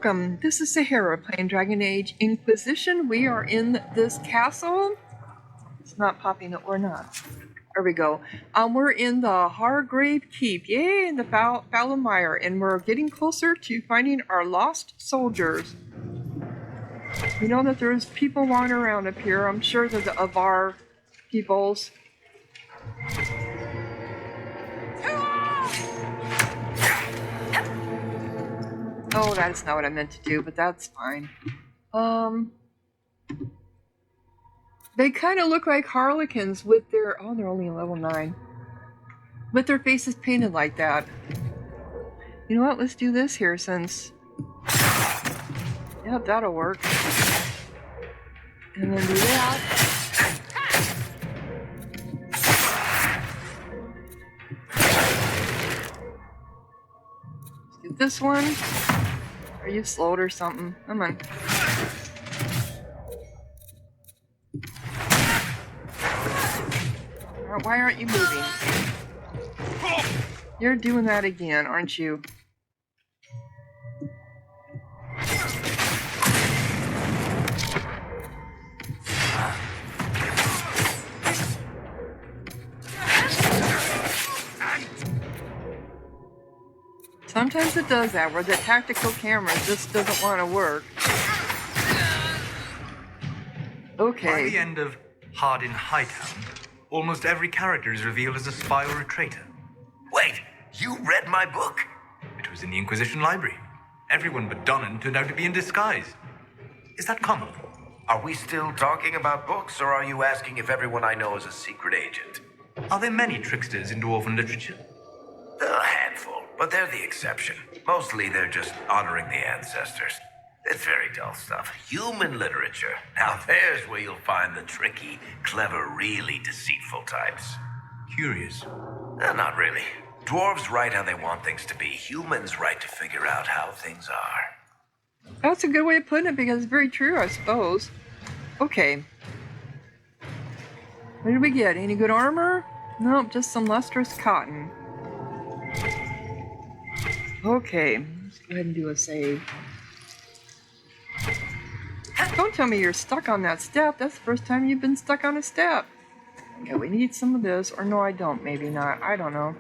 Welcome, this is Sahara playing Dragon Age Inquisition. We are in this castle. It's not popping up or not. There we go. We're in the Hargrave Keep. Yay, in the Falomire, and we're getting closer to finding our lost soldiers. We know that there's people wandering around up here. I'm sure that the Avaar peoples. Oh, that's not what I meant to do, but that's fine. They kind of look like harlequins with their... Oh, they're only level 9. With their faces painted like that. You know what? Let's do this here since... Yep, that'll work. And then do that. Let's get this one. Are you slowed or something? Come on. Why aren't you moving? You're doing that again, aren't you? Sometimes it does that, where the tactical camera just doesn't want to work. Okay. By the end of Hard in Hightown, almost every character is revealed as a spy or a traitor. Wait, you read my book? It was in the Inquisition library. Everyone but Donnan turned out to be in disguise. Is that common? Are we still talking about books, or are you asking if everyone I know is a secret agent? Are there many tricksters in dwarven literature? A handful, but they're the exception. Mostly they're just honoring the ancestors. It's very dull stuff. Human literature. Now there's where you'll find the tricky, clever, really deceitful types. Curious. Not really. Dwarves write how they want things to be. Humans write to figure out how things are. That's a good way of putting it, because it's very true, I suppose. Okay. What did we get? Any good armor? Nope, just some lustrous cotton. Okay, let's go ahead and do a save. Don't tell me you're stuck on that step. That's the first time you've been stuck on a step. Okay, we need some of this. Or no, I don't. Maybe not. I don't know.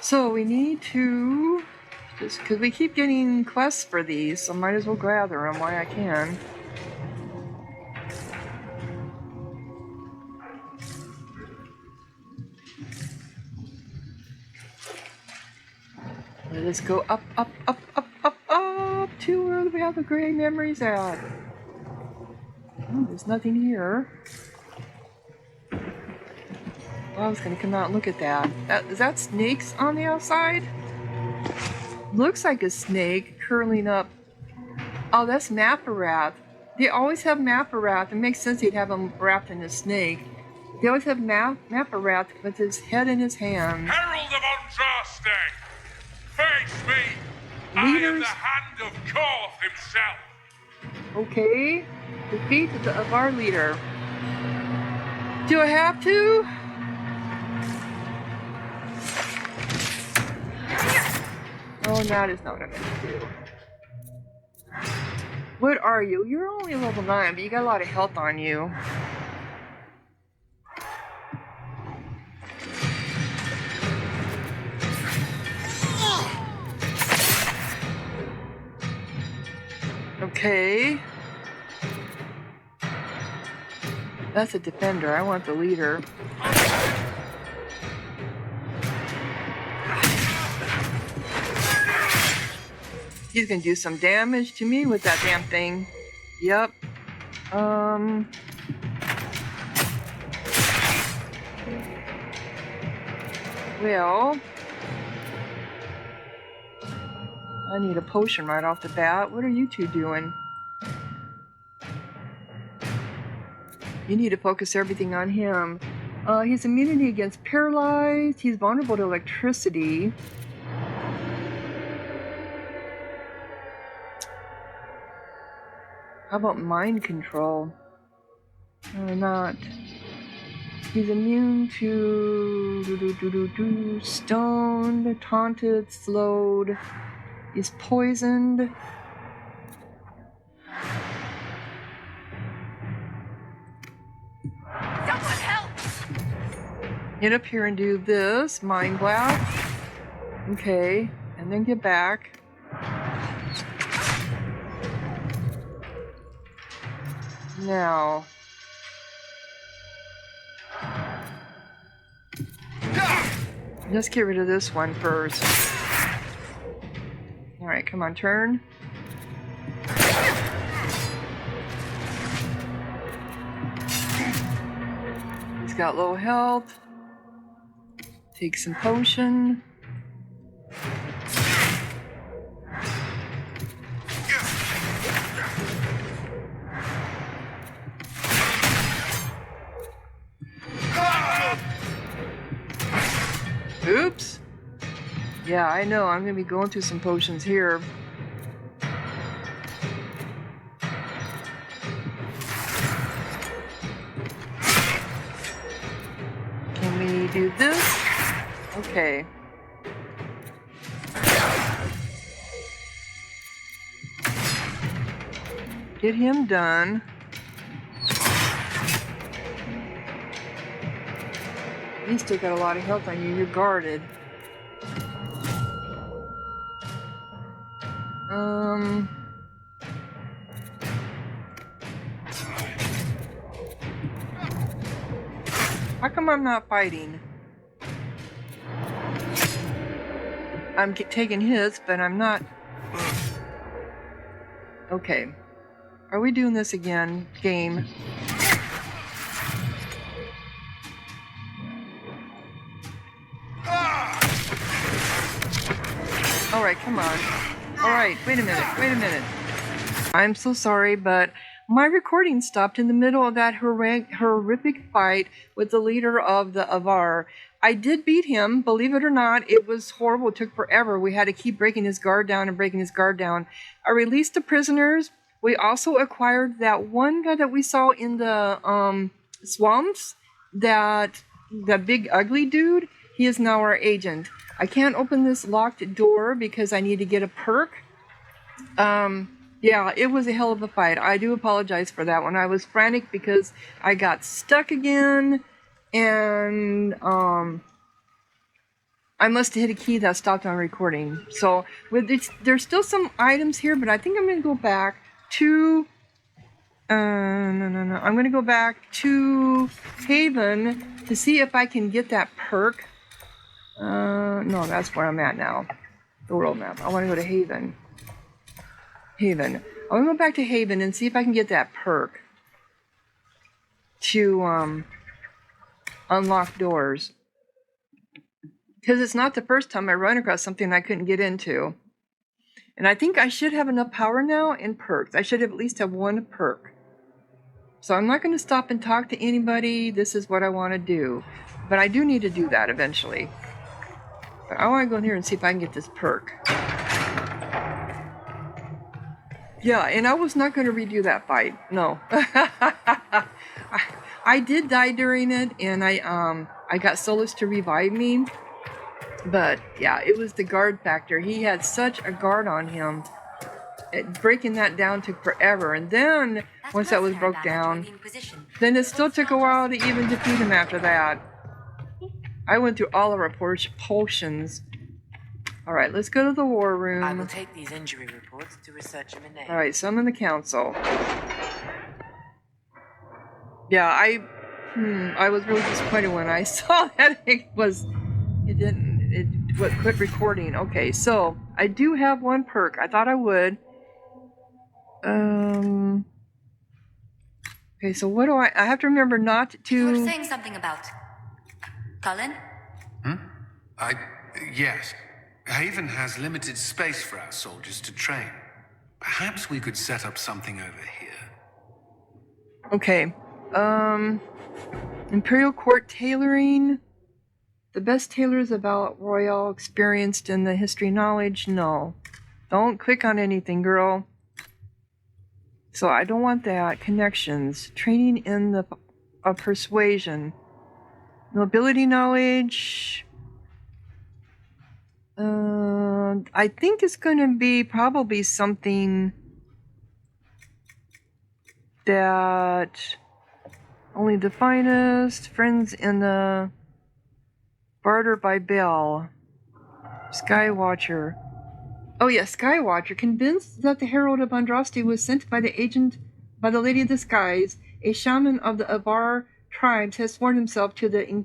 So we need to... Just because we keep getting quests for these, so might as well gather them while I can. Let's go up, up, up, up, up, up to where we have the gray memories at. Oh, there's nothing here. Oh, I was gonna come out and look at that. Is that snakes on the outside? Looks like a snake curling up. Oh, that's Maparath. They always have Maparath. It makes sense he'd have him wrapped in a snake. They always have Maparath with his head in his hand. Herald of Andraste! Face me! Leaders. I am the hand of Korth himself! Okay. Defeat the Avaar Leader. Do I have to? Oh, that is not what I meant to do. What are you? You're only level 9, but you got a lot of health on you. Okay. That's a defender. I want the leader. He's gonna do some damage to me with that damn thing. Yep. Well, I need a potion right off the bat. What are you two doing? You need to focus everything on him. He's immunity against paralyzed. He's vulnerable to electricity. How about mind control? Not. He's immune to stoned, taunted, slowed. He's poisoned. Someone help! Get up here and do this. Mind blast. Okay. And then get back. Now. Let's get rid of this one first. Alright, come on, turn. He's got low health. Take some potion. Oops. Yeah, I know. I'm going to be going through some potions here. Can we do this? Okay. Get him done. You still got a lot of health on you. You're guarded. How come I'm not fighting? I'm taking hits, but I'm not. Okay. Are we doing this again, game? Alright, come on. Alright, wait a minute. I'm so sorry, but my recording stopped in the middle of that horrific fight with the leader of the Avaar. I did beat him, believe it or not. It was horrible. It took forever. We had to keep breaking his guard down and breaking his guard down. I released the prisoners. We also acquired that one guy that we saw in the swamps. That big ugly dude. He is now our agent. I can't open this locked door because I need to get a perk. Yeah, it was a hell of a fight. I do apologize for that one. I was frantic because I got stuck again, and I must have hit a key that stopped on recording. So with this, there's still some items here, but I think I'm going to go back to... no. I'm going to go back to Haven to see if I can get that perk. No, that's where I'm at now. The world map. I want to go to Haven. Haven. I'm going to go back to Haven and see if I can get that perk to unlock doors. Because it's not the first time I run across something I couldn't get into. And I think I should have enough power now in perks. I should at least have one perk. So I'm not going to stop and talk to anybody. This is what I want to do. But I do need to do that eventually. But I want to go in here and see if I can get this perk. Yeah, and I was not going to redo that fight. No. I did die during it, and I got Solus to revive me. But yeah, it was the guard factor. He had such a guard on him. Breaking that down took forever. And then, once that was broke down, then it still took a while to even defeat him after that. I went through all of our potions. Alright, let's go to the war room. I will take these injury reports to researcher Monet. Alright, summon the council. Yeah, I was really disappointed when I saw that it quit recording. Okay, so I do have one perk. I thought I would. Okay, so what do I have to remember not to... You were saying something about... Cullen? Yes. Haven has limited space for our soldiers to train. Perhaps we could set up something over here. Okay. Imperial Court tailoring. The best tailors about Royal experienced in the history knowledge. No. Don't click on anything, girl. So I don't want that. Connections. Training in the persuasion. Nobility knowledge. I think it's going to be probably something that only the finest friends in the barter by Bell. Skywatcher. Oh yeah, Skywatcher. Convinced that the Herald of Andraste was sent by the Lady of the Skies, a shaman of the Avaar tribes has sworn himself to the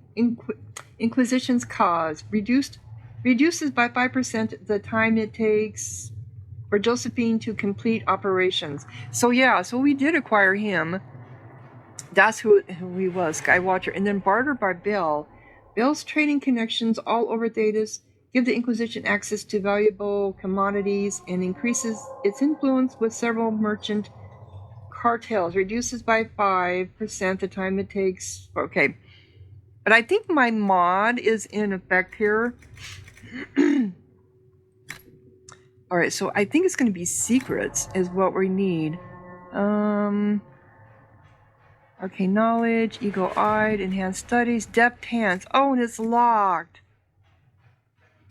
Inquisition's cause. Reduces by 5% the time it takes for Josephine to complete operations. So yeah, so we did acquire him. That's who he was, Skywatcher. And then barter by Bell. Bell's trading connections all over Thetis give the Inquisition access to valuable commodities and increases its influence with several merchant cartels. Reduces by 5% the time it takes. Okay. But I think my mod is in effect here. Alright, so I think it's going to be secrets is what we need. Okay, knowledge, eagle-eyed, enhanced studies, depth hands. Oh, and it's locked.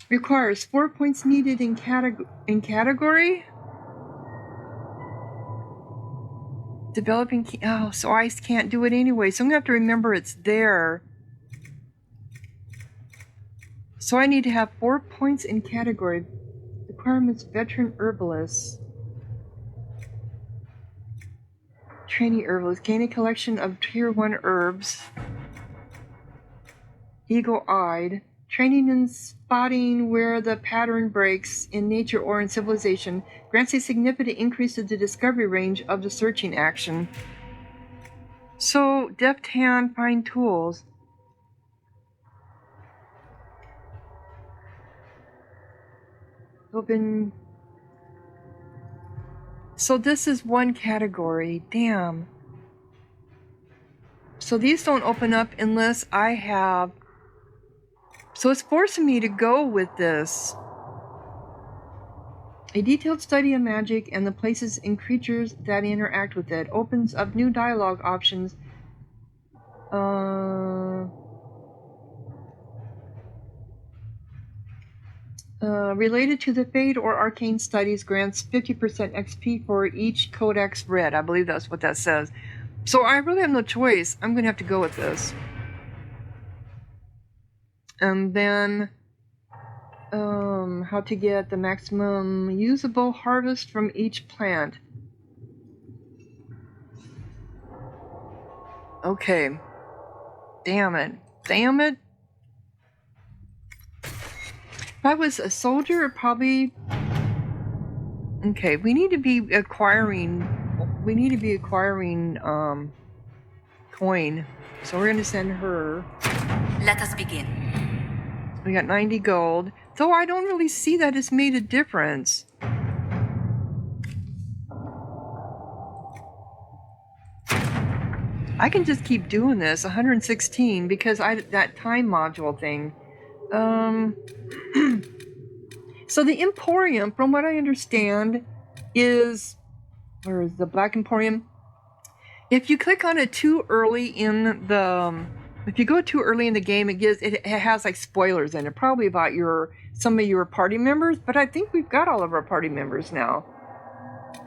Requires 4 points needed in category. Developing key. Oh, so I can't do it anyway. So I'm going to have to remember it's there. So I need to have 4 points in category. Requirements, veteran herbalist. Trainee herbalist. Gain a collection of tier 1 herbs. Eagle-eyed. Training in spotting where the pattern breaks in nature or in civilization. Grants a significant increase to the discovery range of the searching action. So, deft hand, find tools. Open. So this is one category. Damn. So these don't open up unless I have. So it's forcing me to go with this. A detailed study of magic and the places and creatures that interact with it opens up new dialogue options. Related to the Fate or Arcane Studies grants 50% XP for each codex read. I believe that's what that says. So I really have no choice. I'm going to have to go with this. And then how to get the maximum usable harvest from each plant. Okay. Damn it. Damn it. If I was a soldier, probably. Okay, we need to be acquiring. Coin. So we're gonna send her. Let us begin. We got 90 gold. Though I don't really see that it's made a difference. I can just keep doing this. 116 because that time module thing. So the Emporium, from what I understand, is, where is the Black Emporium? If you click on it too early in the, if you go too early in the game, it has like spoilers in it, probably about some of your party members. But I think we've got all of our party members now.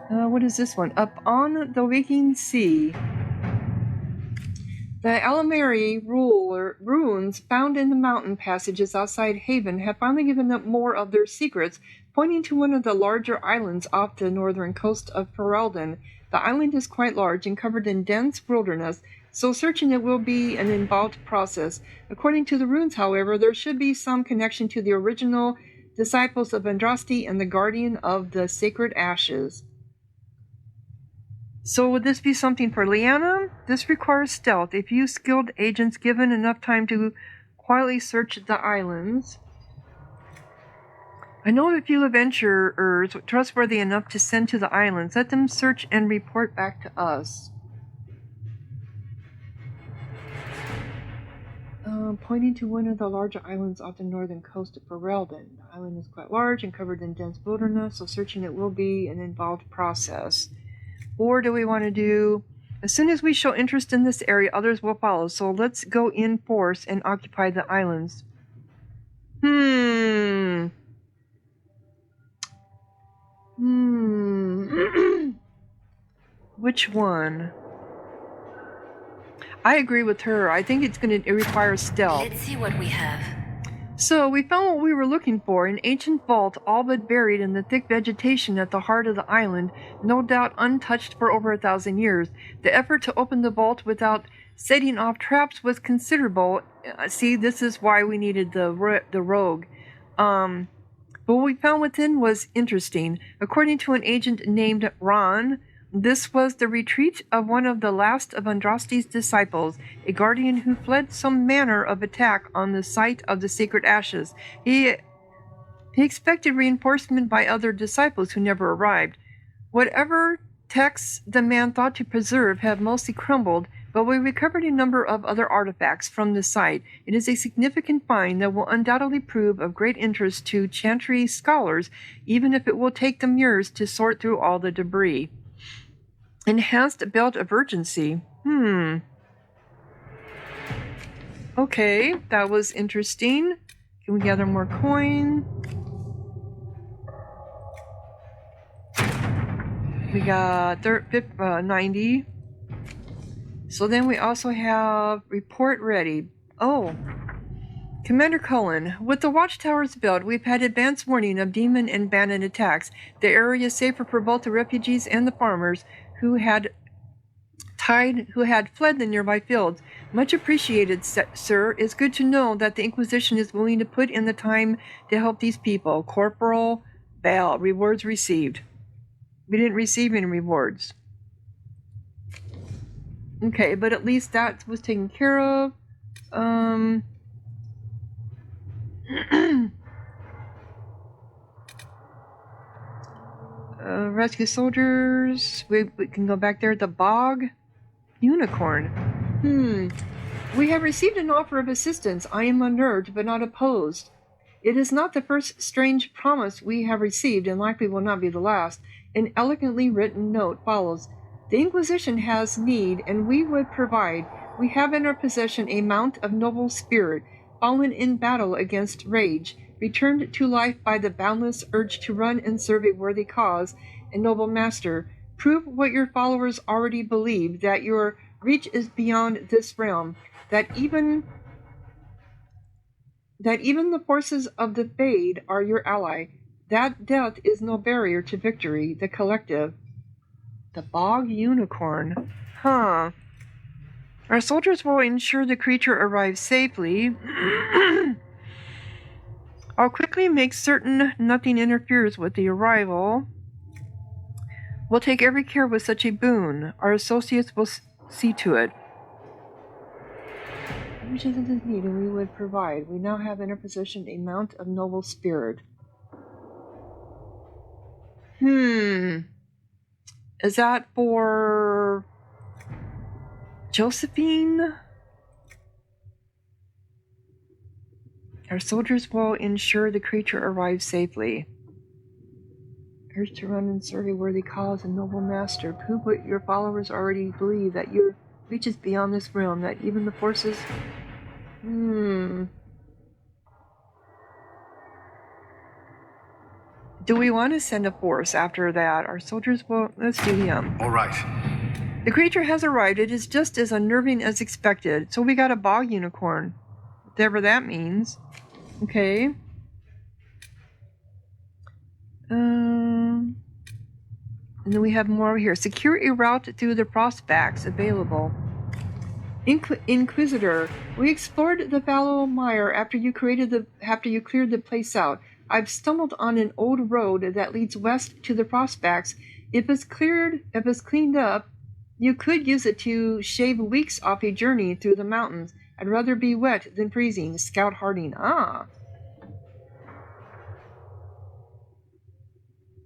What is this one? Up on the Waking Sea. The Alamari ruins found in the mountain passages outside Haven have finally given up more of their secrets, pointing to one of the larger islands off the northern coast of Ferelden. The island is quite large and covered in dense wilderness, so searching it will be an involved process. According to the runes, however, there should be some connection to the original disciples of Andraste and the Guardian of the Sacred Ashes. So would this be something for Liana? This requires stealth. A few skilled agents given enough time to quietly search the islands. I know of a few adventurers trustworthy enough to send to the islands. Let them search and report back to us. Pointing to one of the larger islands off the northern coast of Ferelden. The island is quite large and covered in dense wilderness, so searching it will be an involved process. Or do we want to do... As soon as we show interest in this area, others will follow. So let's go in force and occupy the islands. Which one? I agree with her. I think it's going to require stealth. Let's see what we have. So we found what we were looking for, an ancient vault all but buried in the thick vegetation at the heart of the island, no doubt untouched for over 1,000 years. The effort to open the vault without setting off traps was considerable. See, this is why we needed the rogue. But what we found within was interesting. According to an agent named Ron, this was the retreat of one of the last of Andraste's disciples, a guardian who fled some manner of attack on the site of the sacred ashes. He expected reinforcement by other disciples who never arrived. Whatever texts the man thought to preserve have mostly crumbled, but we recovered a number of other artifacts from the site. It is a significant find that will undoubtedly prove of great interest to Chantry scholars, even if it will take them years to sort through all the debris. Enhanced belt of urgency. Okay, that was interesting. Can we gather more coin? We got 90. So then we also have report ready. Oh, Commander Cullen, with the watchtowers built, we've had advance warning of demon and bandit attacks. The area is safer for both the refugees and the farmers who had fled the nearby fields. Much appreciated, sir. It's good to know that the Inquisition is willing to put in the time to help these people. Corporal Bell, rewards received. We didn't receive any rewards. Okay, but at least that was taken care of. Rescue soldiers. We can go back there. The bog. Unicorn. We have received an offer of assistance. I am unnerved, but not opposed. It is not the first strange promise we have received, and likely will not be the last. An elegantly written note follows. The Inquisition has need, and we would provide. We have in our possession a mount of noble spirit, fallen in battle against rage, returned to life by the boundless urge to run and serve a worthy cause, and noble master, prove what your followers already believe, that your reach is beyond this realm, that even the forces of the Fade are your ally, that death is no barrier to victory, the collective. The bog unicorn. Our soldiers will ensure the creature arrives safely. I'll quickly make certain nothing interferes with the arrival. We'll take every care with such a boon. Our associates will see to it. Which is the need, and we would provide. We now have in our possession a mount of noble spirit. Is that for Josephine? Our soldiers will ensure the creature arrives safely. Urge to run and serve a worthy cause and noble master. Prove what your followers already believe, that your reach is beyond this realm, that even the forces... Do we want to send a force after that? Our soldiers will... Let's do him. All right. The creature has arrived. It is just as unnerving as expected. So we got a bog unicorn. Whatever that means. Okay. And then we have more over here. Secure a route through the prospects available. Inquisitor, we explored the fallow mire after you cleared the place out. I've stumbled on an old road that leads west to the prospects. If it's cleaned up, you could use it to shave weeks off a journey through the mountains. I'd rather be wet than freezing. Scout Harding.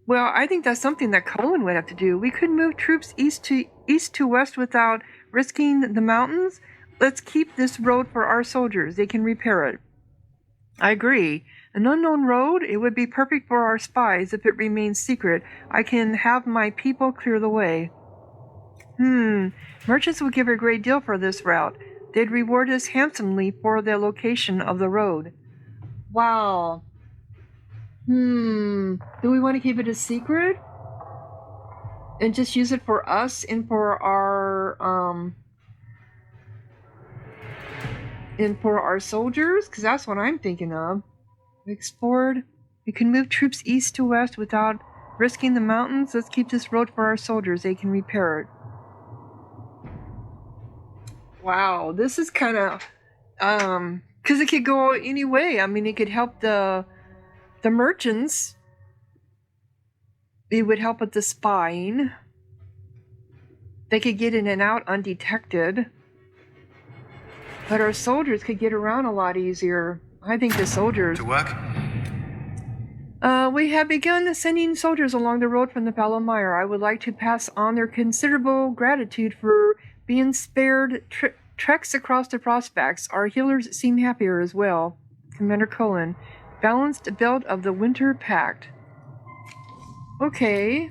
Well, I think that's something that Cullen would have to do. We could move troops east to west without risking the mountains. Let's keep this road for our soldiers. They can repair it. I agree. An unknown road? It would be perfect for our spies if it remains secret. I can have my people clear the way. Merchants would give a great deal for this route. They'd reward us handsomely for the location of the road. Wow. Do we want to keep it a secret? And just use it for us and for our soldiers? Because that's what I'm thinking of. We explored. We can move troops east to west without risking the mountains. Let's keep this road for our soldiers. They can repair it. Wow, this is kind of, because it could go any way. I mean, it could help the merchants. It would help with the spying. They could get in and out undetected. But our soldiers could get around a lot easier. I think the soldiers... To work? We have begun sending soldiers along the road from the Palomire. I would like to pass on their considerable gratitude for being spared treks across the prospects. Our healers seem happier as well. Commander Cullen. Balanced belt of the Winter Pact. Okay.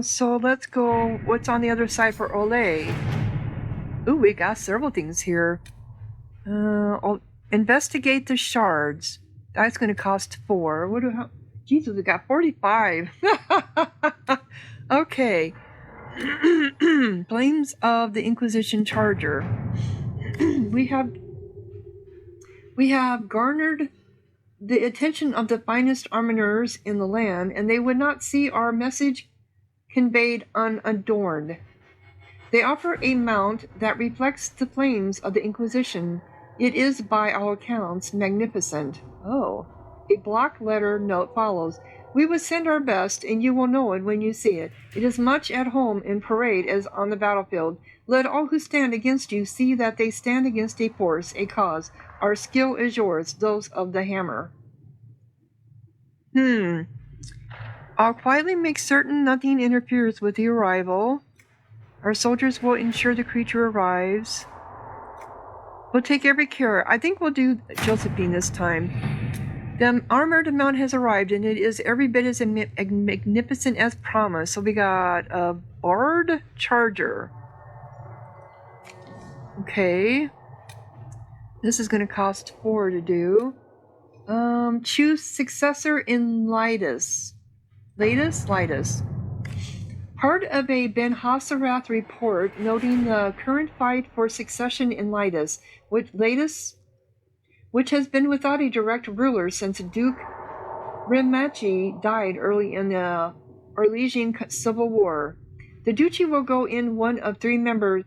So let's go. What's on the other side for Olay? Ooh, we got several things here. Investigate the shards. That's going to cost 4. Jesus, we got 45. Okay. Flames of the Inquisition Charger. We have garnered the attention of the finest armourers in the land, and they would not see our message conveyed unadorned. They offer a mount that reflects the flames of the Inquisition. It is, by all accounts, magnificent. Oh. A block letter note follows. We will send our best, and you will know it when you see it. It is much at home in parade as on the battlefield. Let all who stand against you see that they stand against a force, a cause. Our skill is yours, those of the hammer. I'll quietly make certain nothing interferes with the arrival. Our soldiers will ensure the creature arrives. We'll take every care. I think we'll do Josephine this time. The armored mount has arrived, and it is every bit as magnificent as promised. So we got a Bard Charger. Okay. This is going to cost 4 to do. Choose successor in Lytus. Lytus. Part of a Ben Hassarath report noting the current fight for succession in Lytus, which has been without a direct ruler since Duke Rimachi died early in the Orlesian Civil War. The duchy will go to one of 3 members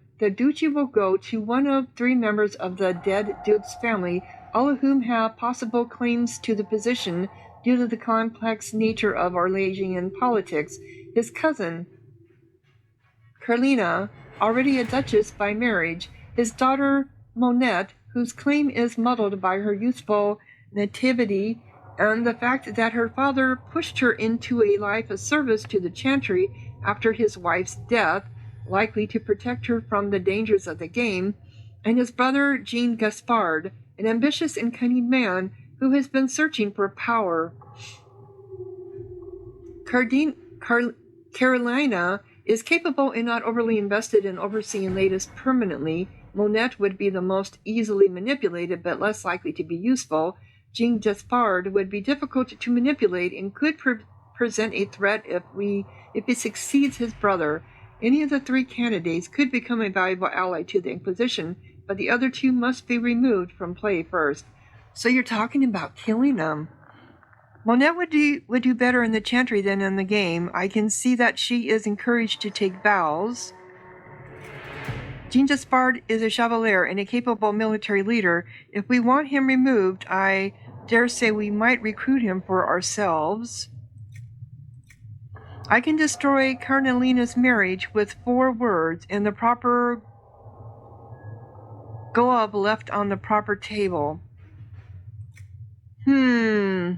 of the dead Duke's family, all of whom have possible claims to the position due to the complex nature of Orlesian politics. His cousin, Carlina, already a duchess by marriage, his daughter Monette, whose claim is muddled by her youthful nativity and the fact that her father pushed her into a life of service to the chantry after his wife's death, likely to protect her from the dangers of the game, and his brother Jean Gaspard, an ambitious and cunning man who has been searching for power. Carolina is capable and not overly invested in overseeing Lytus permanently. Monette would be the most easily manipulated but less likely to be useful. Jean Gaspard would be difficult to manipulate and could present a threat if he succeeds his brother. Any of the 3 candidates could become a valuable ally to the Inquisition, but the other 2 must be removed from play first. So you're talking about killing them. Monette would do better in the chantry than in the game. I can see that she is encouraged to take vows. Jean Gaspard is a chevalier and a capable military leader. If we want him removed, I dare say we might recruit him for ourselves. I can destroy Carnelina's marriage with 4 words and the proper glove left on the proper table. I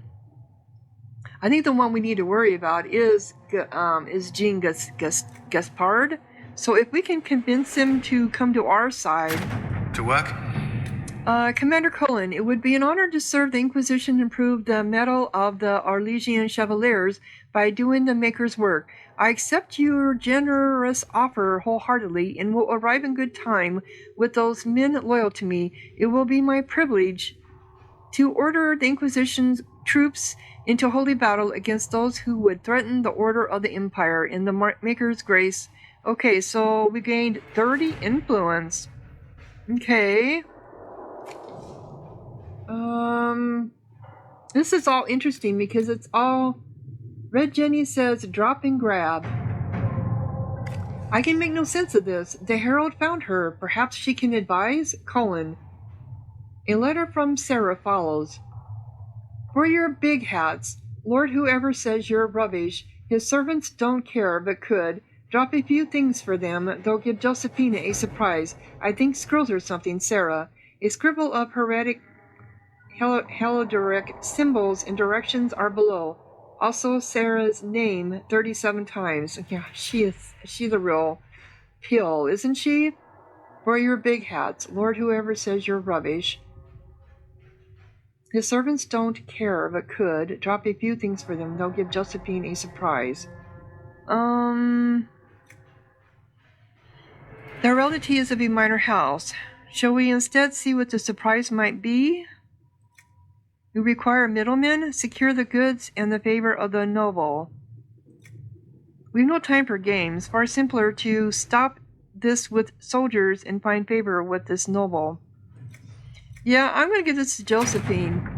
think the one we need to worry about is Jean Gaspard. So if we can convince him to come to our side. To work? Commander Cullen, it would be an honor to serve the Inquisition and prove the mettle of the Arlesian Chevaliers by doing the Maker's work. I accept your generous offer wholeheartedly and will arrive in good time with those men loyal to me. It will be my privilege to order the Inquisition's troops into holy battle against those who would threaten the order of the Empire in the Maker's grace. Okay, so we gained 30 influence. Okay. This is all interesting because it's all... Red Jenny says drop and grab. I can make no sense of this. The Herald found her. Perhaps she can advise? Colin. A letter from Sarah follows. For your big hats, Lord whoever says you're rubbish, his servants don't care but could. Drop a few things for them, they'll give Josephina a surprise. I think scrolls or something, Sarah. A scribble of heretic Helodoric symbols and directions are below. Also Sarah's name 37 times. Yeah, she's a real pill, isn't she? For your big hats, Lord whoever says you're rubbish. His servants don't care, but could. Drop a few things for them. They'll give Josephine a surprise. The reality is of a minor house. Shall we instead see what the surprise might be? We require middlemen, secure the goods, and the favor of the noble. We've no time for games. Far simpler to stop this with soldiers and find favor with this noble. Yeah, I'm going to give this to Josephine.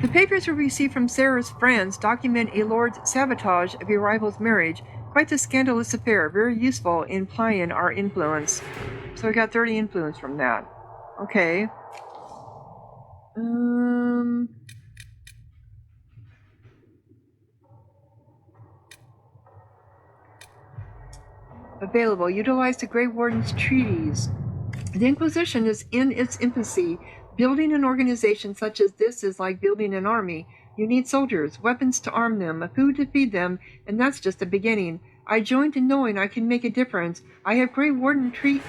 The papers we received from Sarah's friends document a lord's sabotage of a rival's marriage. Quite a scandalous affair, very useful in plying our influence. So we got 30 influence from that. Okay. Available. Utilize the Grey Warden's treaties. The Inquisition is in its infancy. Building an organization such as this is like building an army. You need soldiers, weapons to arm them, food to feed them, and that's just the beginning. I joined in knowing I can make a difference. I have Grey Warden treaties,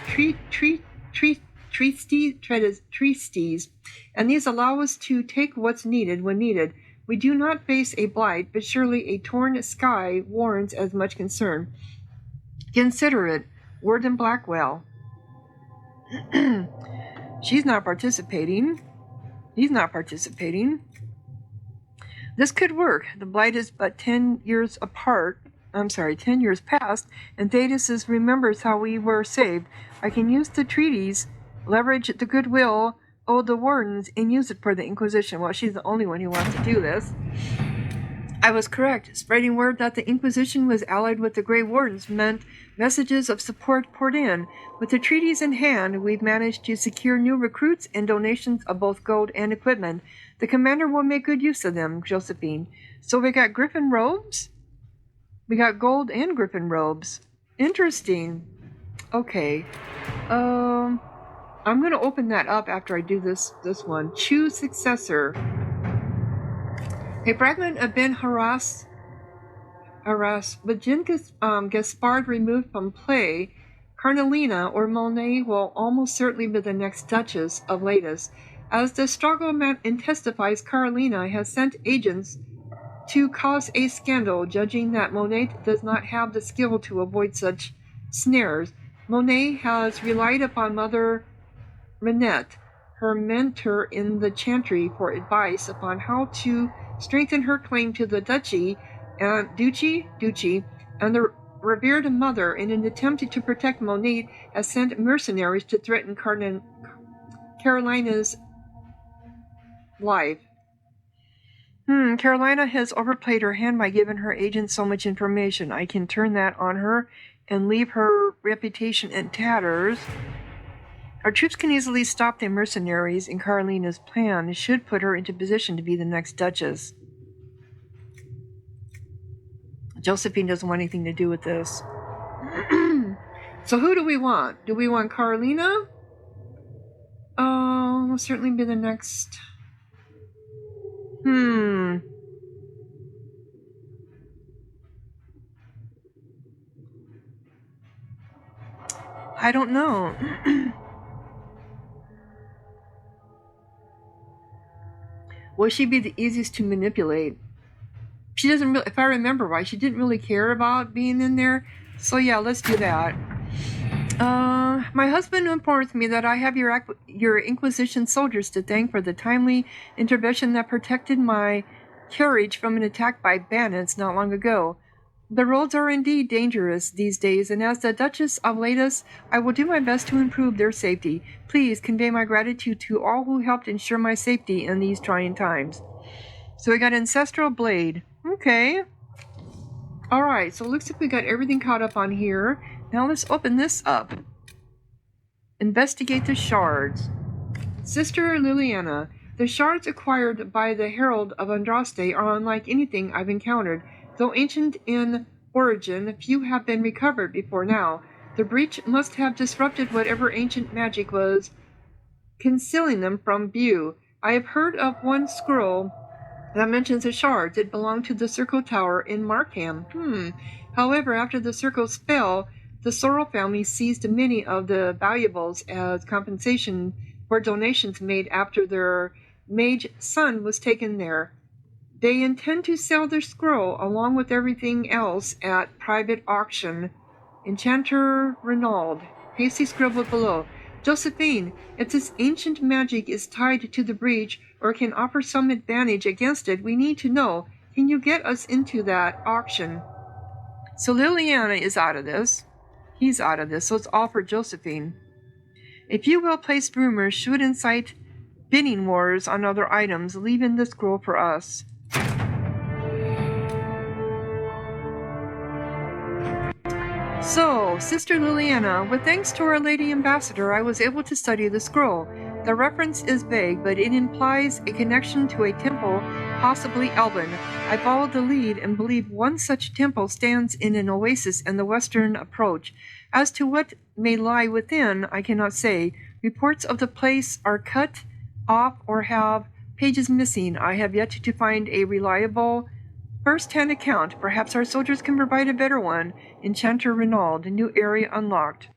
and these allow us to take what's needed when needed. We do not face a blight, but surely a torn sky warrants as much concern. Consider it. Warden Blackwell. She's not participating. He's not participating. This could work. The blight is but 10 years apart. 10 years past, and Thetis remembers how we were saved. I can use the treaties, leverage the goodwill of the wardens, and use it for the Inquisition. Well, she's the only one who wants to do this. I was correct. Spreading word that the Inquisition was allied with the Grey Wardens meant messages of support poured in. With the treaties in hand, we've managed to secure new recruits and donations of both gold and equipment. The commander will make good use of them, Josephine. So we got griffin robes? We got gold and griffin robes. Interesting. Okay. I'm going to open that up after I do this one. Choose successor. A fragment of Ben Haras, with Jean Gaspard removed from play, Carnalina or Monet will almost certainly be the next Duchess of Latest. As the struggle intensifies, Carolina has sent agents to cause a scandal, judging that Monet does not have the skill to avoid such snares. Monet has relied upon Mother Renette, her mentor in the Chantry, for advice upon how to strengthen her claim to the duchy, and the revered mother, in an attempt to protect Monet, has sent mercenaries to threaten Carolina's life. Carolina has overplayed her hand by giving her agent so much information. I can turn that on her and leave her reputation in tatters. Our troops can easily stop the mercenaries, and Carolina's plan should put her into position to be the next Duchess. Josephine doesn't want anything to do with this. So who do we want? Do we want Carolina? Oh, will certainly be the next... I don't know. will she be the easiest to manipulate? She doesn't really, if I remember right, she didn't really care about being in there. So yeah, let's do that. My husband informs me that I have your Inquisition soldiers to thank for the timely intervention that protected my carriage from an attack by bandits not long ago. The roads are indeed dangerous these days, and as the Duchess of Ladus, I will do my best to improve their safety. Please convey my gratitude to all who helped ensure my safety in these trying times. So we got Ancestral Blade. Okay. Alright, so it looks like we got everything caught up on here. Now let's open this up. Investigate the shards. Sister Liliana. The shards acquired by the Herald of Andraste are unlike anything I've encountered. Though ancient in origin, few have been recovered before now. The breach must have disrupted whatever ancient magic was concealing them from view. I have heard of one scroll that mentions the shards. It belonged to the Circle Tower in Markham. However, after the circles fell, the Sorrel family seized many of the valuables as compensation for donations made after their mage son was taken there. They intend to sell the scroll along with everything else at private auction. Enchanter Renaud. Hasty scribbled below. Josephine, if this ancient magic is tied to the breach or can offer some advantage against it, we need to know. Can you get us into that auction? So Liliana is out of this. He's out of this, so it's all for Josephine. If you will place rumors should incite bidding wars on other items, leave in the scroll for us. So, Sister Liliana, with thanks to our Lady Ambassador, I was able to study the scroll. The reference is vague, but it implies a connection to a temple, possibly Elven. I followed the lead and believe one such temple stands in an oasis in the western approach. As to what may lie within, I cannot say. Reports of the place are cut off or have pages missing. I have yet to find a reliable first-hand account. Perhaps our soldiers can provide a better one. Enchanter Renaud, new area unlocked.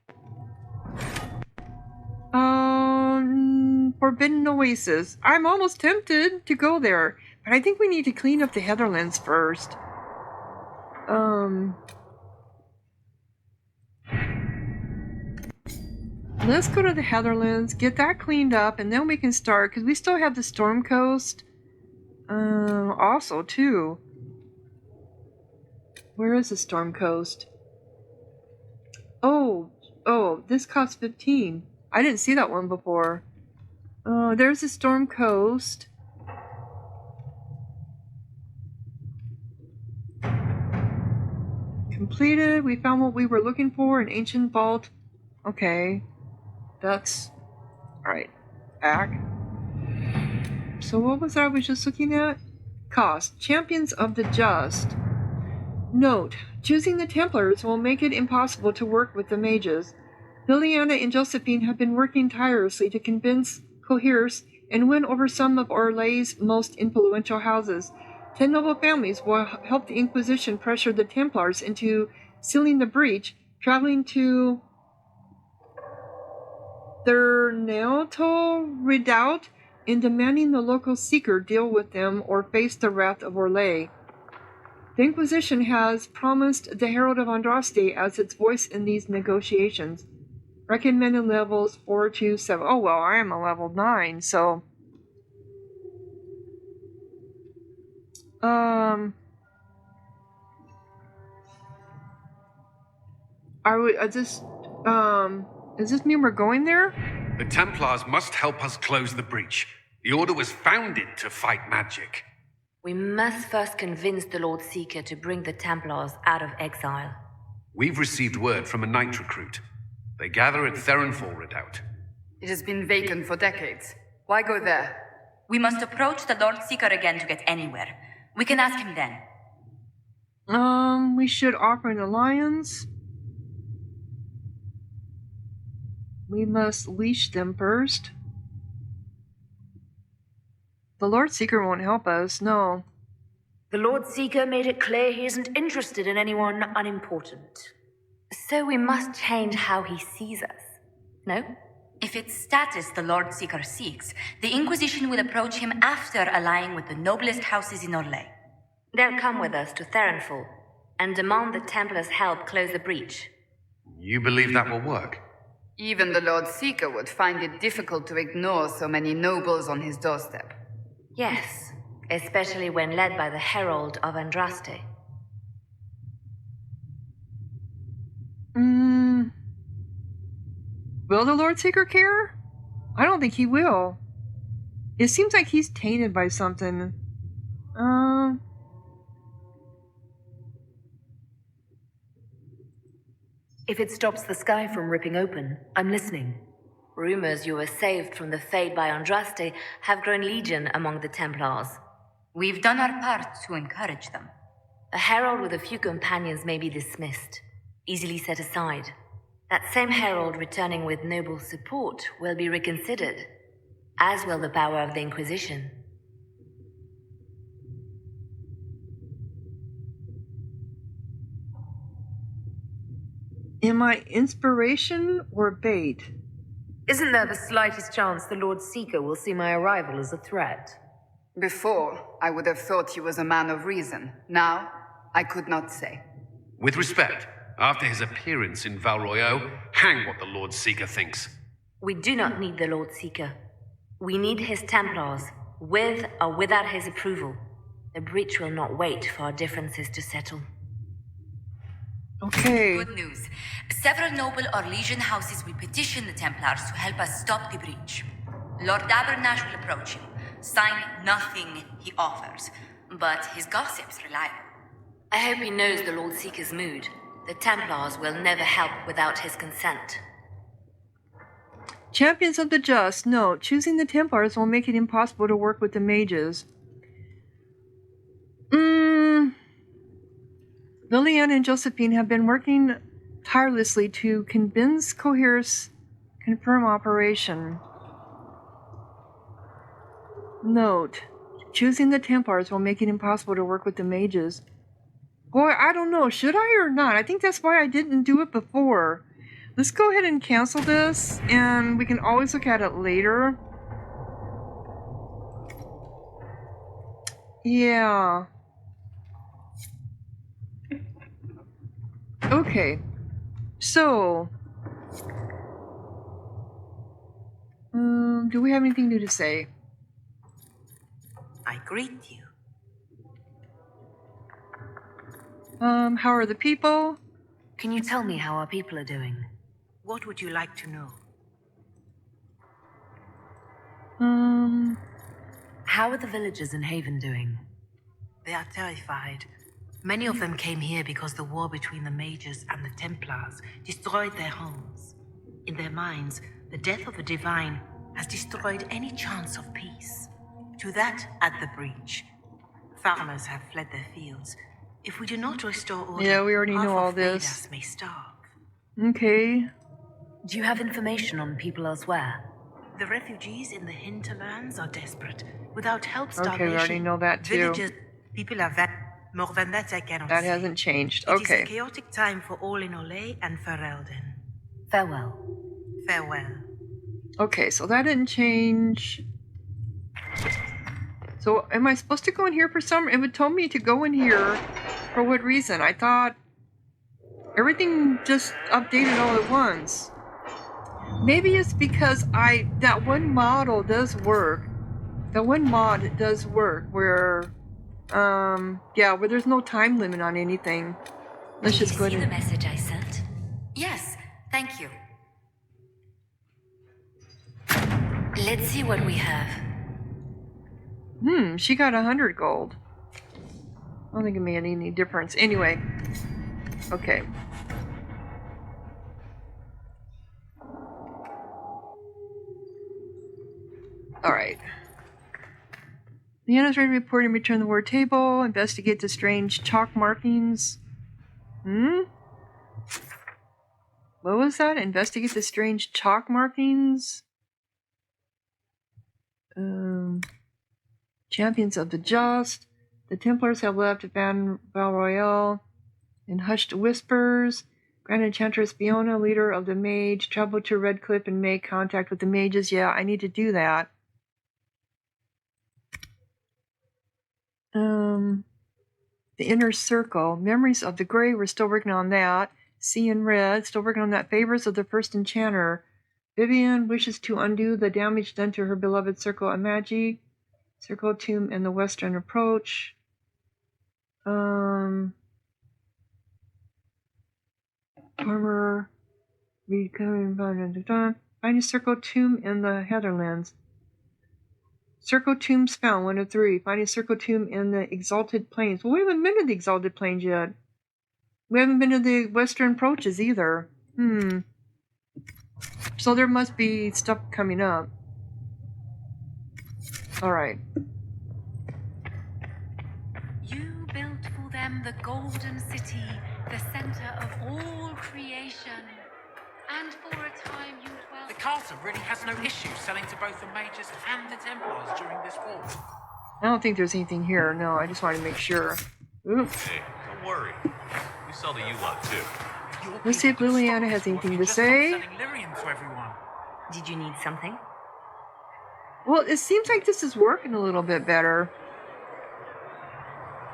Forbidden Oasis. I'm almost tempted to go there, but I think we need to clean up the Heatherlands first. Let's go to the Heatherlands, get that cleaned up, and then we can start, because we still have the Storm Coast. Also, too. Where is the Storm Coast? Oh, this costs 15. I didn't see that one before. There's the Storm Coast. Completed. We found what we were looking for, an ancient vault. Okay. That's... Alright. Back. So what was that I was just looking at? Cost. Champions of the Just. Note, choosing the Templars will make it impossible to work with the mages. Liliana and Josephine have been working tirelessly to convince, coerce, and win over some of Orlay's most influential houses. 10 noble families will help the Inquisition pressure the Templars into sealing the breach, traveling to their Neoto Redoubt, and demanding the local seeker deal with them or face the wrath of Orlais. The Inquisition has promised the Herald of Andraste as its voice in these negotiations. Recommended levels 4 to 7. Oh, well, I am a level 9, so... Does this mean we're going there? The Templars must help us close the breach. The Order was founded to fight magic. We must first convince the Lord Seeker to bring the Templars out of exile. We've received word from a knight recruit. They gather at Therenfall Redoubt. It has been vacant for decades. Why go there? We must approach the Lord Seeker again to get anywhere. We can ask him then. We should offer an alliance. We must leash them first. The Lord Seeker won't help us, no. The Lord Seeker made it clear he isn't interested in anyone unimportant. So we must change how he sees us, no? If it's status the Lord Seeker seeks, the Inquisition will approach him after allying with the noblest houses in Orlais. They'll come with us to Therenfall and demand the Templars' help close the breach. You believe that will work? Even the Lord Seeker would find it difficult to ignore so many nobles on his doorstep. Yes, especially when led by the Herald of Andraste. Will the Lord Seeker care? I don't think he will. It seems like he's tainted by something. If it stops the sky from ripping open, I'm listening. Rumors you were saved from the fate by Andraste have grown legion among the Templars. We've done our part to encourage them. A herald with a few companions may be dismissed, easily set aside. That same herald returning with noble support will be reconsidered, as will the power of the Inquisition. Am I inspiration or bait? Isn't there the slightest chance the Lord Seeker will see my arrival as a threat? Before, I would have thought he was a man of reason. Now, I could not say. With respect, after his appearance in Val Royeaux, hang what the Lord Seeker thinks. We do not need the Lord Seeker. We need his Templars, with or without his approval. The breach will not wait for our differences to settle. Okay. Good news. Several noble or legion houses will petition the Templars to help us stop the breach. Lord Abernash will approach him. Sign nothing he offers, but his gossip's reliable. I hope he knows the Lord Seeker's mood. The Templars will never help without his consent. Champions of the Just. Note, choosing the Templars will make it impossible to work with the mages. Lillian and Josephine have been working tirelessly to convince Cohere's confirm operation. Note, choosing the Templars will make it impossible to work with the mages. Boy, I don't know. Should I or not? I think that's why I didn't do it before. Let's go ahead and cancel this, and we can always look at it later. Yeah. Okay. So, do we have anything new to say? I greet you. How are the people? Can you tell me how our people are doing? What would you like to know? How are the villagers in Haven doing? They are terrified. Many of them came here because the war between the mages and the Templars destroyed their homes. In their minds, the death of the divine has destroyed any chance of peace. To that, add the breach. Farmers have fled their fields. If we do not restore order, Yeah, we already half know all of this. Vedas may starve. Okay. Do you have information on people elsewhere? The refugees in the hinterlands are desperate. Without help, Okay, starvation. we already know that too. Villagers, people are more than that I cannot That say. hasn't changed. It is Okay. a chaotic time for all in Olay and Ferelden. Farewell. Farewell. Okay, so that didn't change. So am I supposed to go in here for some? It told me to go in here. For what reason? I thought everything just updated all at once. Maybe it's because that one model does work. That one mod does work where where there's no time limit on anything. Let's just go Did you see ahead the and message I sent? Yes, thank you. Let's see what we have. she got 100 gold. I don't think it made any difference. Anyway. Okay. Alright. Leanna's ready to report and return the war table. Investigate the strange chalk markings. What was that? Investigate the strange chalk markings. Champions of the Just. The Templars have left Val Royeaux in hushed whispers. Grand Enchantress Biona, leader of the mage, travel to Redcliffe and make contact with the mages. Yeah, I need to do that. The Inner Circle. Memories of the Grey, we're still working on that. Sea and Red, still working on that. Favors of the First Enchanter. Vivian wishes to undo the damage done to her beloved Circle of Magi. Circle Tomb and the Western Approach. Armor. Find a Circle Tomb in the Heatherlands. Circle Tombs found, 1 of 3. Find a Circle Tomb in the Exalted Plains. Well, we haven't been to the Exalted Plains yet. We haven't been to the Western Approaches either. So there must be stuff coming up. Alright. You built for them the Golden City, the center of all creation. And for a time you dwelt... The castle really has no issue selling to both the mages and the Templars during this war. I don't think there's anything here. No, I just wanted to make sure. Oops. Hey, don't worry. We sell to you lot too. Let's see if Liliana has anything to say. Did you need something? Well, it seems like this is working a little bit better.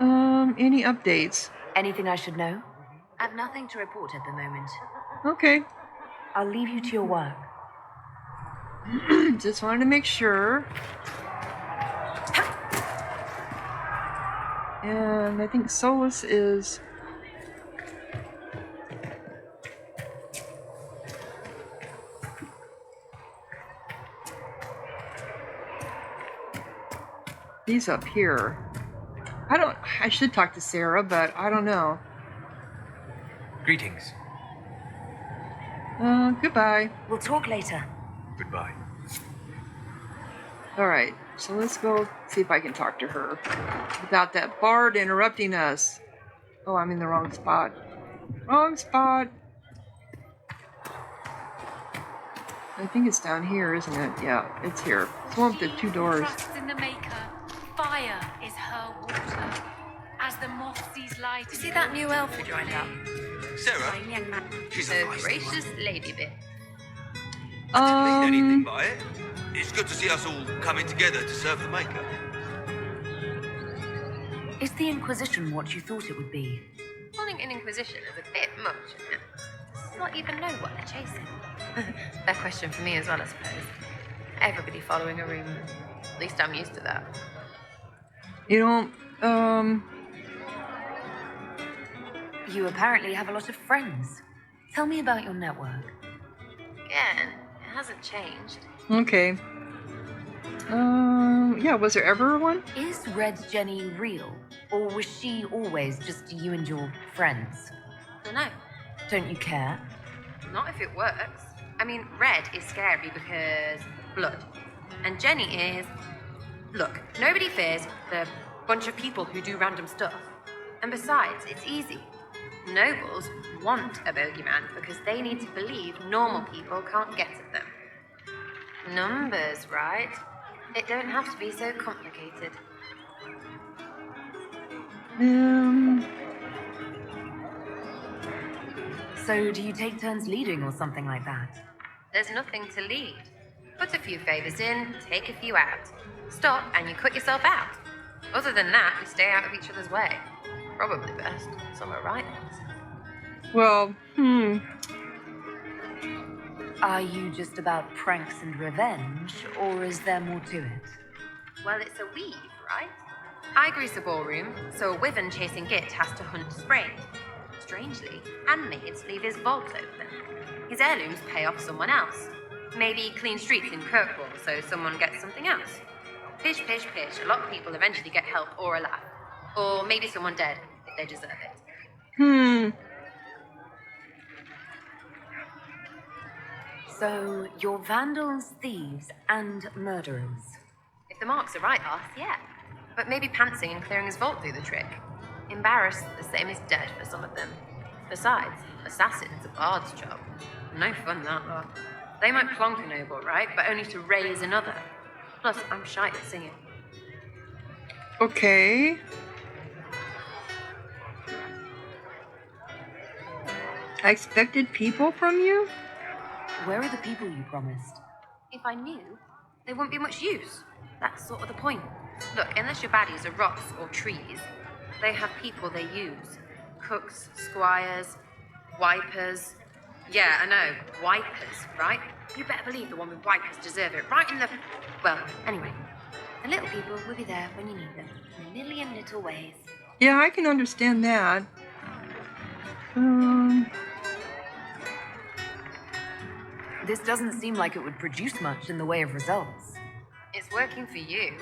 Any updates? Anything I should know? I've nothing to report at the moment. Okay. I'll leave you to your work. Just wanted to make sure. And I think Solus is... He's up here. I should talk to Sarah, but I don't know. Greetings. Goodbye. We'll talk later. Goodbye. Alright, so let's go see if I can talk to her without that bard interrupting us. Oh, I'm in the wrong spot. Wrong spot! I think it's down here, isn't it? Yeah, it's here. It's one with the 2 doors. Trusts in the Maker. Fire is her water. As the moth sees light... You see that new elf who joined up? Sarah? She's a gracious lady bit. I didn't mean anything by it. It's good to see us all coming together to serve the Maker. Is the Inquisition what you thought it would be? Calling an Inquisition is a bit much, isn't it? Not even know what they're chasing. That question for me as well, I suppose. Everybody following a rumor. At least I'm used to that. You don't, You apparently have a lot of friends. Tell me about your network. Again, it hasn't changed. Okay. Yeah, was there ever one? Is Red Jenny real? Or was she always just you and your friends? Dunno. Don't you care? Not if it works. I mean, Red is scary because blood. And Jenny is... Look, nobody fears the bunch of people who do random stuff. And besides, it's easy. Nobles want a bogeyman because they need to believe normal people can't get at them. Numbers, right? It don't have to be so complicated. So do you take turns leading or something like that? There's nothing to lead. Put a few favors in, take a few out. Stop and you cut yourself out. Other than that, we stay out of each other's way. Probably best. Somewhere right. Well, Are you just about pranks and revenge, or is there more to it? Well, it's a weave, right? I grease a ballroom, so a wyvern chasing Git has to hunt Sprain. Strangely, handmaids leave his vault open. His heirlooms pay off someone else. Maybe clean streets in Kirkwall, so someone gets something else. Pish, pish, pish. A lot of people eventually get help or a laugh. Or maybe someone dead, if they deserve it. So, you're vandals, thieves, and murderers. If the marks are right, Arth, yeah. But maybe pantsing and clearing his vault do the trick. Embarrassed, the same as dead for some of them. Besides, assassin's a bard's job. No fun, that lot. They might plonk a noble, right? But only to raise another. Plus, I'm shy at singing. Okay. I expected people from you? Where are the people you promised? If I knew, they wouldn't be much use. That's sort of the point. Look, unless your baddies are rocks or trees, they have people they use. Cooks, squires, wipers. Yeah, I know, wipers, right? You better believe the one with wipers deserve it, right in the... Well, anyway, the little people will be there when you need them, in a million little ways. Yeah, I can understand that. This doesn't seem like it would produce much in the way of results. It's working for you.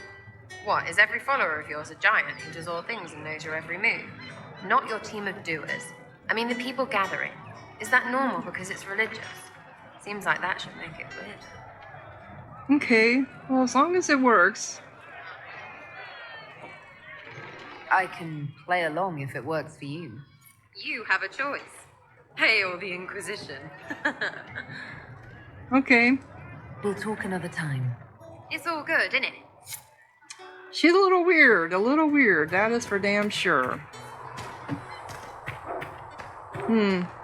What, is every follower of yours a giant who does all things and knows your every move? Not your team of doers. I mean, the people gathering. Is that normal because it's religious? Seems like that should make it weird. Okay, well, as long as it works. I can play along if it works for you. You have a choice. Hail the Inquisition. Okay. We'll talk another time. It's all good, isn't it? She's a little weird, that is for damn sure.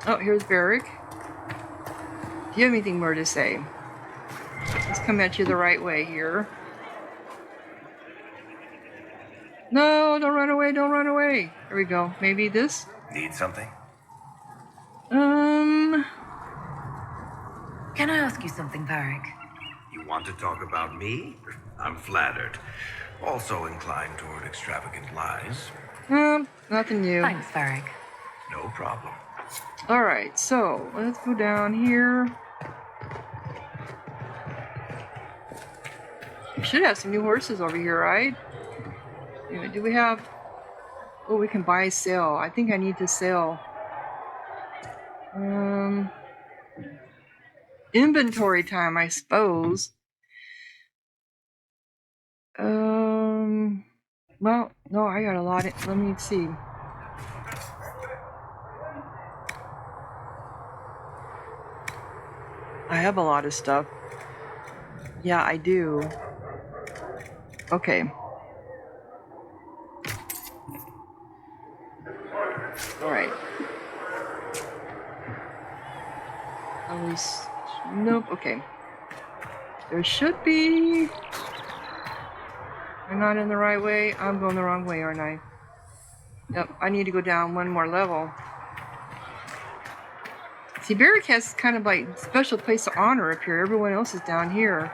Oh, here's Varric. Do you have anything more to say? Let's come at you the right way here. No, don't run away, don't run away. There we go. Maybe this? Need something? Can I ask you something, Varric? You want to talk about me? I'm flattered. Also inclined toward extravagant lies. Nothing new. Thanks, Varric. No problem. Alright, so let's go down here. We should have some new horses over here, right? Anyway, do we have... Oh, we can buy, sell. I think I need to sell. Inventory time, I suppose. Well, no, I got a lot. Let me see. I have a lot of stuff. Yeah, I do. Okay. Alright. At least... Nope, okay. There should be... I'm not in the right way. I'm going the wrong way, aren't I? Yep, I need to go down one more level. See, Varric has kind of like special place of honor up here. Everyone else is down here.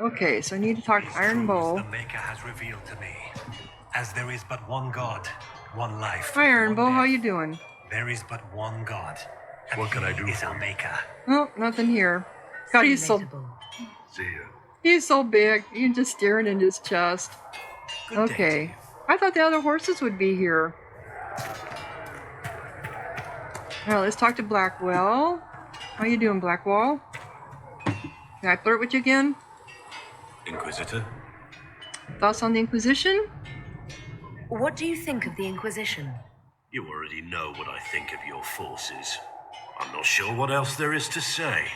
Okay, so I need to talk to Iron Bull. The Maker has revealed to me, as there is but one God, one life. Hi, Iron Bull. How you doing? There is but one God. And what can I do? Is our Maker. Oh, nothing here. God, he's so... See you. He's so big. You can just stare into his chest. Okay. I thought the other horses would be here. Alright, let's talk to Blackwell. How you doing, Blackwell? Can I flirt with you again? Inquisitor? Thoughts on the Inquisition? What do you think of the Inquisition? You already know what I think of your forces. I'm not sure what else there is to say.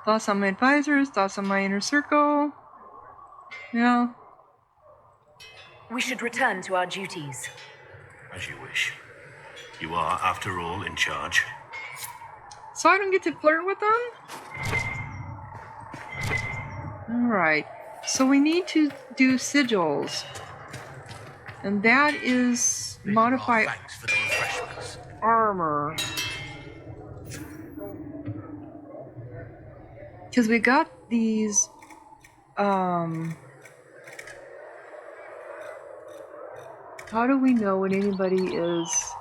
Thoughts on my advisors? Thoughts on my inner circle? Yeah. We should return to our duties. As you wish. You are, after all, in charge. So I don't get to flirt with them? Alright. So we need to do sigils. And that is modify armor. Because we got these, how do we know when anybody is...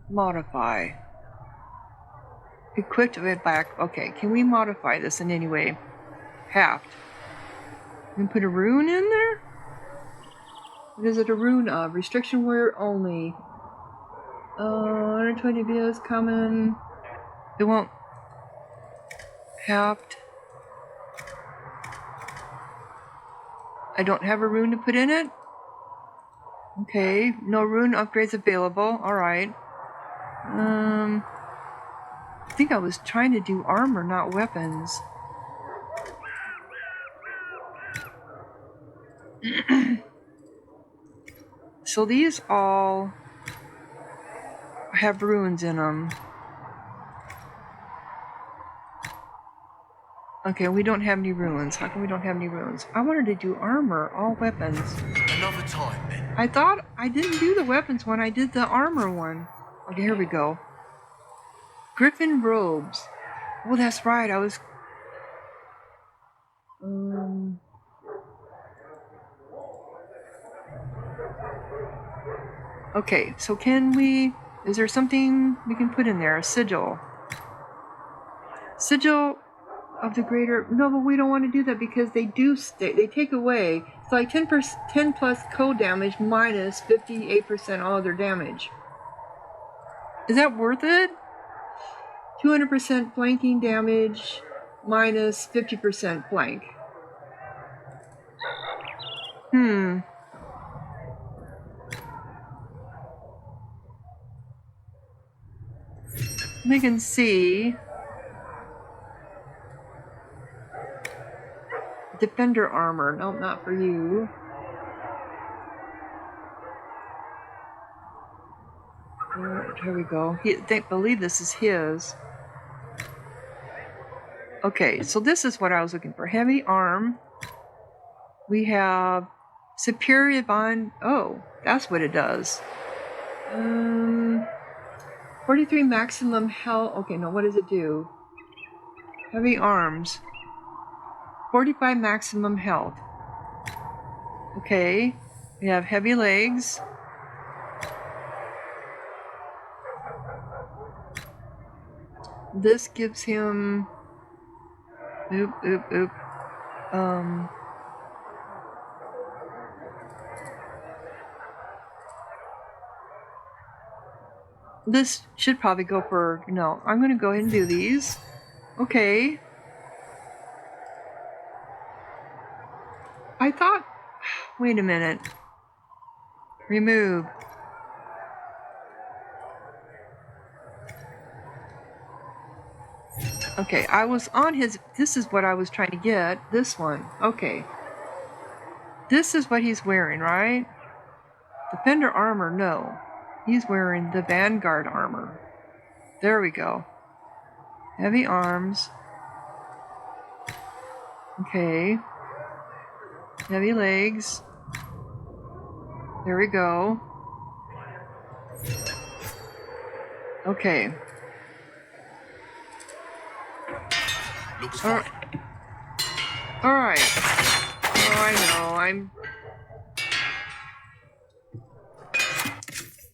Modify. Equipped with back. Okay, can we modify this in any way? Halved. Can we put a rune in there? What is it a rune of? Restriction word only. 120 videos coming. It won't. Halved. I don't have a rune to put in it? Okay, no rune upgrades available. Alright. I think I was trying to do armor, not weapons. So these all have runes in them. Okay, we don't have any runes. How come we don't have any runes? I wanted to do armor, all weapons. Another time, then. I thought I didn't do the weapons one, I did the armor one. Okay, here we go. Griffin robes. Oh, that's right, I was... Okay, so can we... Is there something we can put in there? A sigil. Sigil of the greater... No, but we don't want to do that because they do stay. They take away. It's like 10 plus code damage minus 58% all other damage. Is that worth it? 200% flanking damage minus 50% flank. We can see defender armor. Nope, not for you. Here we go. They believe this is his. Okay, so this is what I was looking for. Heavy arm. We have superior bond. Oh, that's what it does. 43 maximum health. Okay, no, what does it do? Heavy arms. 45 maximum health. Okay, we have heavy legs. This gives him... This should probably go for... No, I'm going to go ahead and do these. Okay. I thought... Wait a minute. Remove. Okay, I was on his... This is what I was trying to get. This one. Okay. This is what he's wearing, right? Defender armor, no. He's wearing the Vanguard armor. There we go. Heavy arms. Okay. Heavy legs. There we go. Okay. Looks fine. Alright. Oh, I know.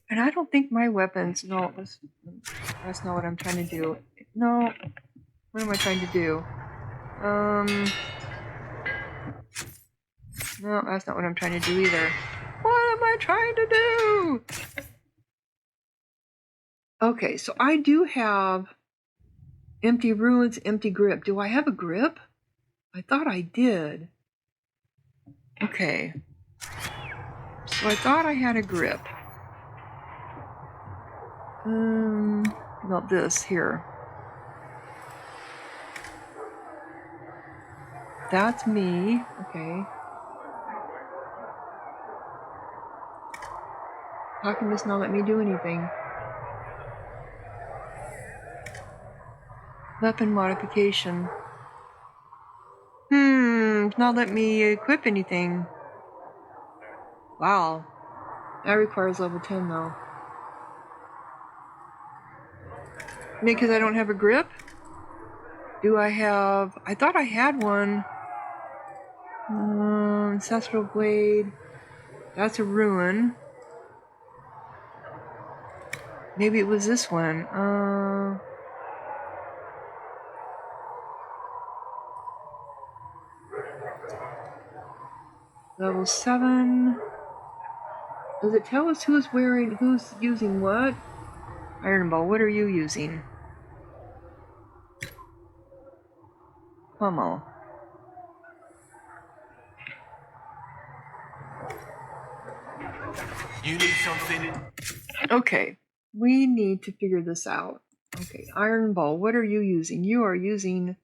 And I don't think my weapons... No, that's not what I'm trying to do. No. What am I trying to do? No, that's not what I'm trying to do either. What am I trying to do? Okay, so I do have empty ruins, empty grip. Do I have a grip? I thought I did. Okay. So I thought I had a grip. Not this here. That's me. Okay. How can this not let me do anything? Weapon modification. Not let me equip anything. Wow. That requires level 10 though. Because I don't have a grip? Do I have... I thought I had one. Ancestral blade. That's a ruin. Maybe it was this one. Level 7. Does it tell us who's using what? Iron Ball, what are you using? Pummel. You need something? Okay, we need to figure this out. Okay, iron ball. What are you using? You are using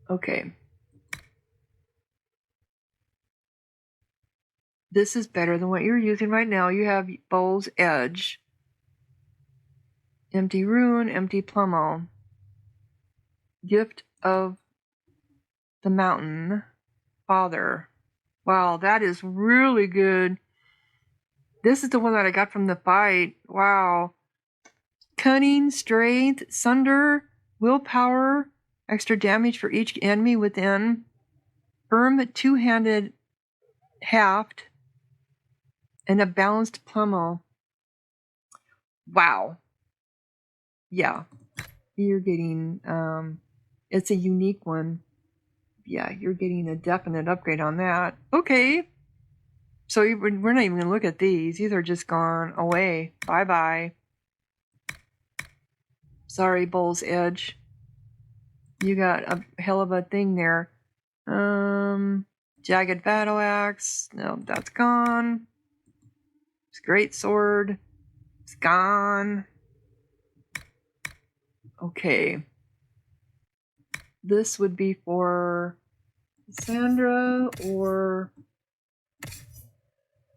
okay. This is better than what you're using right now. You have bowl's edge. Empty rune, empty plummo. Gift of the mountain. Father. Wow, that is really good. This is the one that I got from the fight. Wow. Cunning, strength, sunder, willpower, extra damage for each enemy within. Firm two-handed haft, and a balanced plummo. Wow. Yeah. You're getting, it's a unique one. Yeah, you're getting a definite upgrade on that. Okay. So we're not even going to look at these. These are just gone away. Bye-bye. Sorry, Bull's Edge. You got a hell of a thing there. Jagged Battle Axe. No, that's gone. It's Great Sword. It's gone. Okay. This would be for Sandra or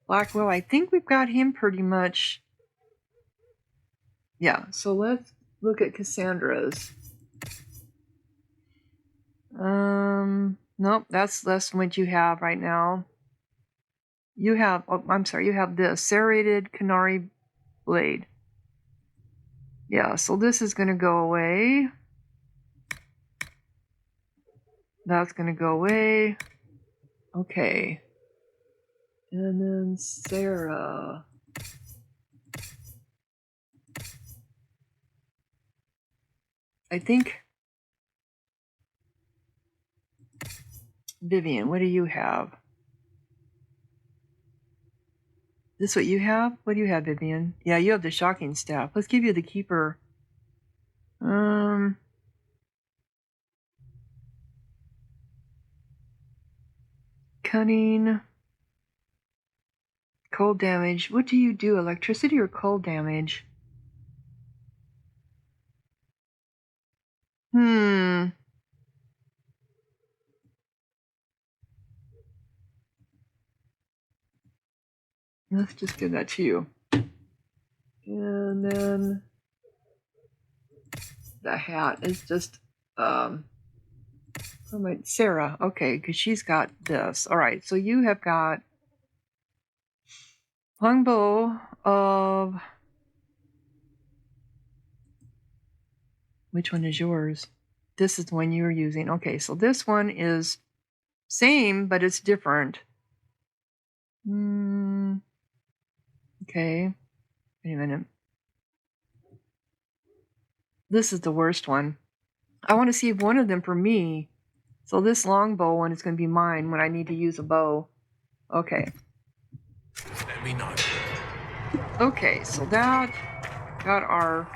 Blackwell. I think we've got him pretty much. Yeah, so let's look at Cassandra's. Nope, that's less than what you have right now. You have, oh, I'm sorry, you have the serrated Canary blade. Yeah, so this is going to go away. That's going to go away. Okay. And then Sarah. I think Vivian, what do you have? This what you have? What do you have, Vivian? Yeah, you have the shocking staff. Let's give you the keeper. Cunning. Cold damage. What do you do? Electricity or cold damage? Let's just give that to you. And then the hat is just Sarah. Okay, because she's got this. All right, so you have got longbow of which one is yours? This is the one you're using. Okay, so this one is same, but it's different. Okay. Wait a minute. This is the worst one. I want to save one of them for me. So this longbow one is going to be mine when I need to use a bow. Okay. Let me know. Okay, so that got our...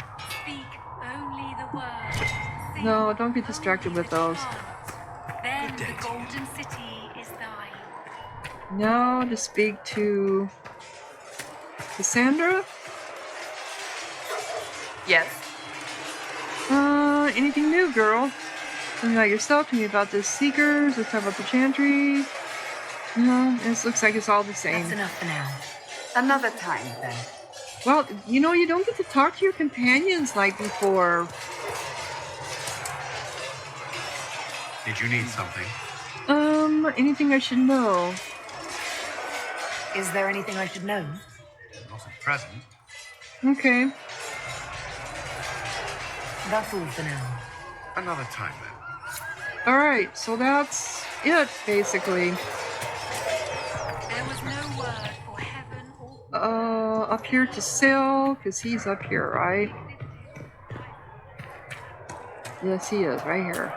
Speak only the word. No, don't get distracted with those. Then the golden city is thine. Now to speak to Cassandra? Yes. Anything new, girl? Tell me about yourself, tell me about the Seekers, let's talk about the Chantry. No, it looks like it's all the same. That's enough for now. Another time, then. Well, you know, you don't get to talk to your companions like before. Did you need something? Anything I should know? Is there anything I should know? Not at present. Okay. That's all for now. Another time, then. Alright, so that's it, basically. There was no word for heaven or... Up here to sail, because he's up here, right? Yes, he is, right here.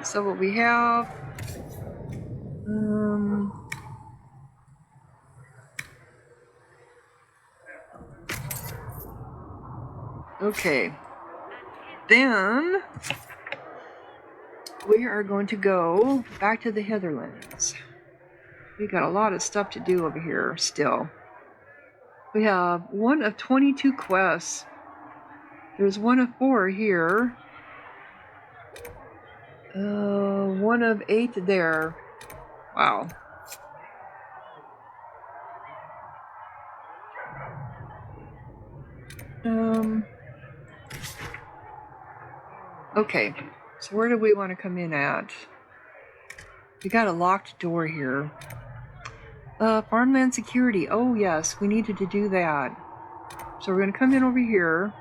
So what we have... Okay. Then... we are going to go back to the Heatherlands. We got a lot of stuff to do over here still. We have one of 22 quests. There's one of 4 here. One of 8 there. Wow. Okay. So where do we want to come in at? We got a locked door here. Farmland security. Oh yes, we needed to do that. So we're going to come in over here.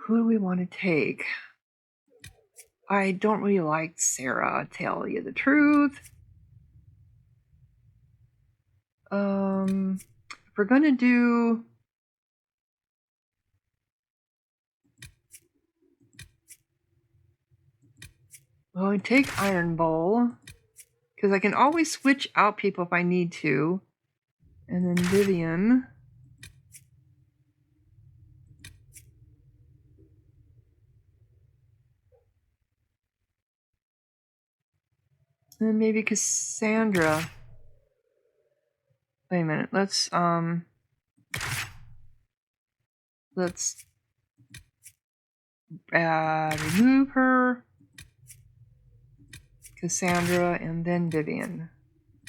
Who do we want to take? I don't really like Sarah, tell you the truth. If we're going to do... Well, I take Iron Bowl, because I can always switch out people if I need to. And then Vivian. And then maybe Cassandra. Wait a minute, let's remove her. Cassandra, and then Vivian.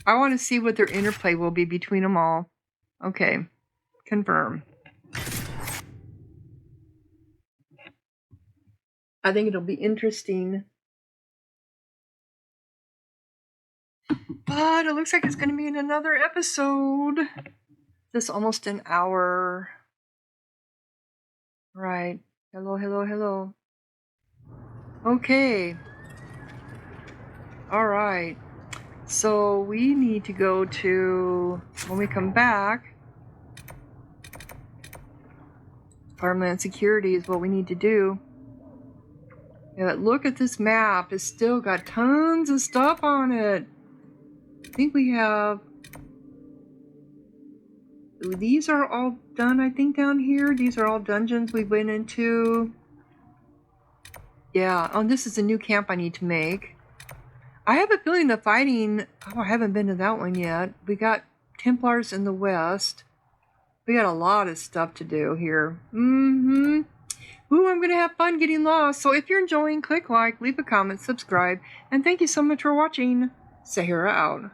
I want to see what their interplay will be between them all. Okay, confirm. I think it'll be interesting. But it looks like it's going to be in another episode. This almost an hour. Right. Hello, hello, hello. Okay. All right. So we need to go to, when we come back, farmland security is what we need to do. Yeah, look at this map. It's still got tons of stuff on it. I think we have... These are all done, I think, down here. These are all dungeons we went into. Yeah. Oh, this is a new camp I need to make. I have a feeling the fighting... Oh, I haven't been to that one yet. We got Templars in the west. We got a lot of stuff to do here. Ooh, I'm going to have fun getting lost. So if you're enjoying, click like, leave a comment, subscribe, and thank you so much for watching. Sahara out.